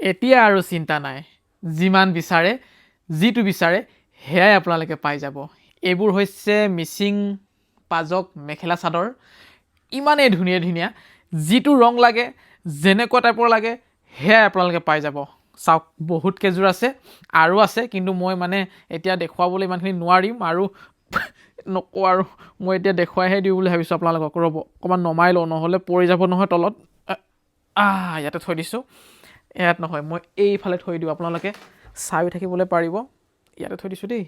এতিয়া আৰু চিন্তা নাই যিমান বিচাৰে যিটো বিচাৰে সেয়াই আপোনালোকে পাই যাব এইবোৰ হৈছে মিচিং পাজক মেখেলা চাদৰ ইমানেই ধুনীয়া ধুনীয়া যিটো ৰং লাগে যেনেকুৱা টাইপৰ লাগে সেয়াই আপোনালোকে পাই যাব চাওক বহুত কেইযোৰ আছে আৰু আছে কিন্তু মই মানে এতিয়া দেখুৱাবলৈ ইমানখিনি নোৱাৰিম আৰু নকওঁ আৰু মই এতিয়া দেখুৱাইহে দিওঁ বুলি ভাবিছোঁ আপোনালোকক ৰ'ব অকণমান নমাই লওঁ নহ'লে পৰি যাব নহয় তলত ইয়াতে থৈ দিছোঁ ইয়াত নহয় মই এইফালে থৈ দিওঁ আপোনালোকে চাই থাকিবলৈ পাৰিব ইয়াতে থৈ দিছোঁ দেই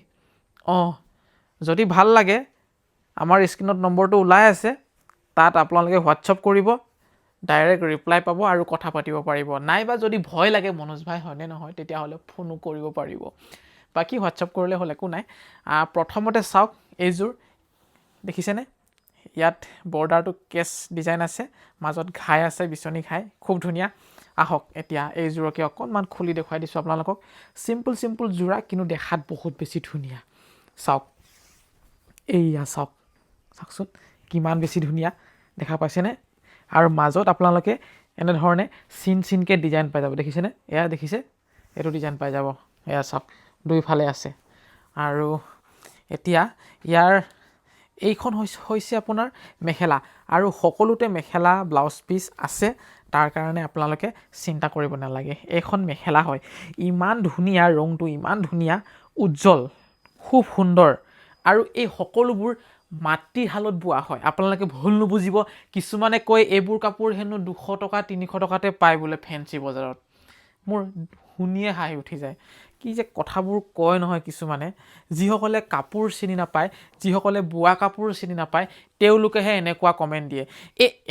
যদি ভাল লাগে আমাৰ স্ক্ৰীনত নম্বৰটো ওলাই আছে তাত আপোনালোকে হোৱাটছআপ কৰিব ডাইৰেক্ট ৰিপ্লাই পাব আৰু কথা পাতিব পাৰিব নাইবা যদি ভয় লাগে মনোজ ভাই হয়নে নহয় তেতিয়াহ'লে ফোনো কৰিব পাৰিব বাকী হোৱাটছআপ কৰিলে হ'ল একো নাই প্ৰথমতে চাওক এইযোৰ দেখিছেনে ইয়াত বৰ্ডাৰটো কেছ ডিজাইন আছে মাজত ঘাই আছে বিচনী ঘাই খুব ধুনীয়া আহক এতিয়া এইযোৰকে অকণমান খুলি দেখুৱাই দিছোঁ আপোনালোকক চিম্পুল যোৰা কিন্তু দেখাত বহুত বেছি ধুনীয়া চাওক এইয়া চাওকচোন কিমান বেছি ধুনীয়া দেখা পাইছেনে আৰু মাজত আপোনালোকে এনেধৰণে চিনকৈ ডিজাইন পাই যাব দেখিছেনে এয়া দেখিছে এইটো ডিজাইন পাই যাব এয়া চাওক দুইফালে আছে আৰু এতিয়া ইয়াৰ এইখন হৈছে আপোনাৰ মেখেলা আৰু সকলোতে মেখেলা ব্লাউজ পিচ আছে তাৰ কাৰণে আপোনালোকে চিন্তা কৰিব নালাগে এইখন মেখেলা হয় ইমান ধুনীয়া ৰংটো ইমান ধুনীয়া উজ্জ্বল খুব সুন্দৰ আৰু এই সকলোবোৰ মাটিশালত বোৱা হয় আপোনালোকে ভুল নুবুজিব কিছুমানে কয় এইবোৰ কাপোৰ হেনো 200 টকা 300 টকাতে পায় বোলে ফেঞ্চি বজাৰত মোৰ শুনিয়ে হাঁহি উঠি যায় কি যে কথাবোৰ কয় নহয় কিছুমানে যিসকলে কাপোৰ চিনি নাপায় যিসকলে বোৱা কাপোৰ চিনি নাপায় তেওঁলোকেহে এনেকুৱা কমেণ্ট দিয়ে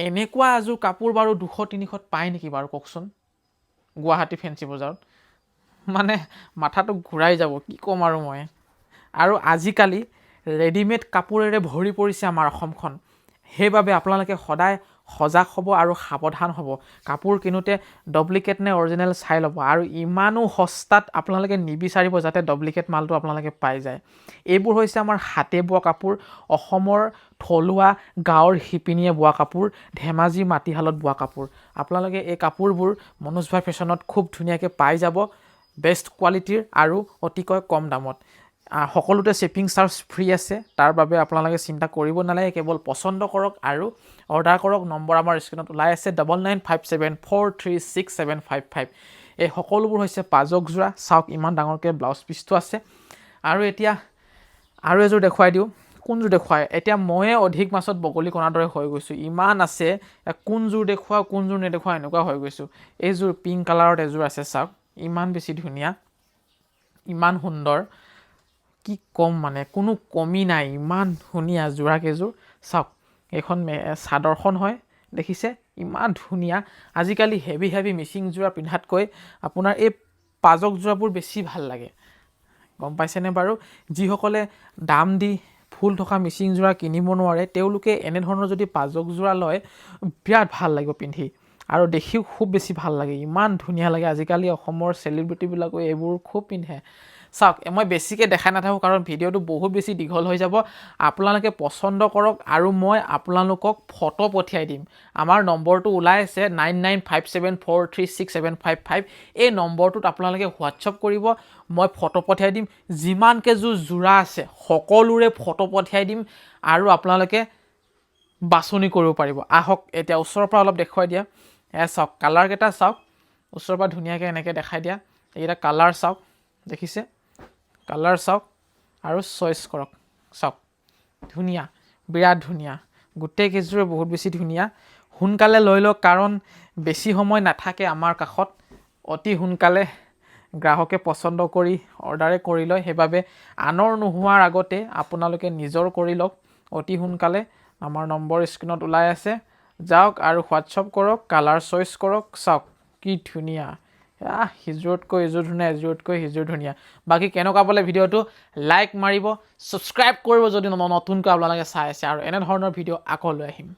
এনেকুৱা এযোৰ কাপোৰ বাৰু 200-300ত পায় নেকি বাৰু কওকচোন গুৱাহাটী ফেঞ্চি বজাৰত মানে মাথাটো ঘূৰাই যাব কি ক'ম আৰু মই আৰু আজিকালি ৰেডিমেড কাপোৰেৰে ভৰি পৰিছে আমাৰ অসমখন সেইবাবে আপোনালোকে সদায় সজাগ হ'ব আৰু সাৱধান হ'ব কাপোৰ কিনোতে ডুপ্লিকেট নে অৰিজিনেল চাই ল'ব আৰু ইমানো সস্তাত আপোনালোকে নিবিচাৰিব যাতে ডুপ্লিকেট মালটো আপোনালোকে পাই যায় এইবোৰ হৈছে আমাৰ হাতে বোৱা কাপোৰ অসমৰ থলুৱা গাঁৱৰ শিপিনীয়ে বোৱা কাপোৰ ধেমাজি মাটিশালত বোৱা কাপোৰ আপোনালোকে এই কাপোৰবোৰ মনোজ ভাই ফেশ্বনত খুব ধুনীয়াকৈ পাই যাব বেষ্ট কোৱালিটিৰ আৰু অতিকৈ কম দামত সকলোতে শ্বিপিং চাৰ্জ ফ্ৰী আছে তাৰ বাবে আপোনালোকে চিন্তা কৰিব নালাগে কেৱল পচন্দ কৰক আৰু অৰ্ডাৰ কৰক নম্বৰ আমাৰ স্ক্ৰীনত ওলাই আছে 9957436755 এই সকলোবোৰ হৈছে পাজক যোৰা চাওক ইমান ডাঙৰকৈ ব্লাউজ পিচটো আছে আৰু এতিয়া আৰু এযোৰ দেখুৱাই দিওঁ কোনযোৰ দেখুৱাই এতিয়া ময়ে অধিক মাছত বগলী কণাৰ দৰে হৈ গৈছোঁ ইমান আছে কোনযোৰ দেখুৱাওঁ কোনযোৰ নেদেখুৱাওঁ এনেকুৱা হৈ গৈছোঁ এইযোৰ পিংক কালাৰত এযোৰ আছে চাওক ইমান বেছি ধুনীয়া ইমান সুন্দৰ কি কম মানে কোনো কমি নাই ইমান ধুনীয়া যোৰা কেইযোৰ চাওক এইখন চাদৰখন হয় দেখিছে ইমান ধুনীয়া আজিকালি হেভি মিচিং যোৰা পিন্ধাতকৈ আপোনাৰ এই পাজক যোৰাবোৰ বেছি ভাল লাগে গম পাইছেনে বাৰু যিসকলে দাম দি ফুল থকা মিচিং যোৰা কিনিব নোৱাৰে তেওঁলোকে এনেধৰণৰ যদি পাজক যোৰা লয় বিৰাট ভাল লাগিব পিন্ধি আৰু দেখিও খুব বেছি ভাল লাগে ইমান ধুনীয়া লাগে আজিকালি অসমৰ চেলিব্ৰিটিবিলাকে এইবোৰ খুব পিন্ধে চাওক মই বেছিকৈ দেখাই নাথাকোঁ কাৰণ ভিডিঅ'টো বহুত বেছি দীঘল হৈ যাব আপোনালোকে পচন্দ কৰক আৰু মই আপোনালোকক ফটো পঠিয়াই দিম আমাৰ নম্বৰটো ওলাই আছে 9957436755 এই নম্বৰটোত আপোনালোকে হোৱাটছআপ কৰিব মই ফটো পঠিয়াই দিম যিমান কেইযোৰ যোৰা আছে সকলোৰে ফটো পঠিয়াই দিম আৰু আপোনালোকে বাছনি কৰিব পাৰিব আহক এতিয়া ওচৰৰ পৰা অলপ দেখুৱাই দিয়া চাওক কালাৰকেইটা চাওক ওচৰৰ পৰা ধুনীয়াকৈ এনেকৈ দেখাই দিয়া এইকেইটা কালাৰ চাওক দেখিছে কালাৰ চাওক আৰু চইচ কৰক চাওক ধুনীয়া বিৰাট ধুনীয়া গোটেই কেইযোৰে বহুত বেছি ধুনীয়া সোনকালে লৈ লওক কাৰণ বেছি সময় নাথাকে আমাৰ কাষত অতি সোনকালে গ্ৰাহকে পচন্দ কৰি অৰ্ডাৰে কৰি লয় সেইবাবে আনৰ নোহোৱাৰ আগতে আপোনালোকে নিজৰ কৰি লওক অতি সোনকালে আমাৰ নম্বৰ স্ক্ৰীনত ওলাই আছে যাওক আৰু হোৱাটছআপ কৰক কালাৰ চইচ কৰক চাওক কি ধুনীয়া সিযোৰতকৈ এযোৰ ধুনীয়া এযোৰতকৈ সিযোৰ ধুনীয়া বাকী কেনেকুৱা পালে ভিডিঅ'টো লাইক মাৰিব ছাবস্ক্ৰাইব কৰিব যদি নতুনকৈ আপোনালোকে চাই আছে আৰু এনেধৰণৰ ভিডিঅ' আকৌ লৈ আহিম